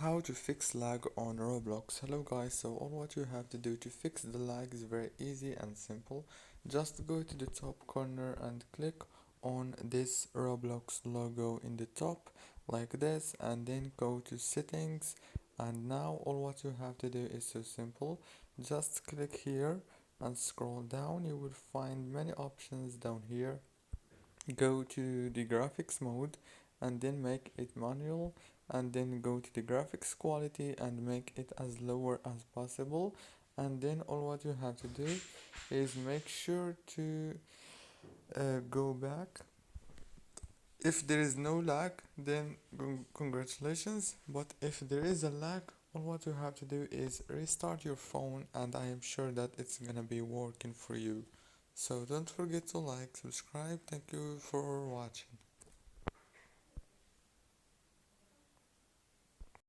How to fix lag on Roblox. Hello guys, so all what you have to do to fix the lag is very easy and simple. Just go to the top corner and click on this Roblox logo in the top like this, and then go to settings. And now all what you have to do is so simple. Just click here and scroll down. You will find many options down here. Go to the graphics mode and then make it manual, and then go to the graphics quality and make it as lower as possible. And then all what you have to do is make sure to go back. If there is no lag, then congratulations, but if there is a lag, all what you have to do is restart your phone, and I am sure that it's gonna be working for you. So don't forget to like, subscribe. Thank you for watching.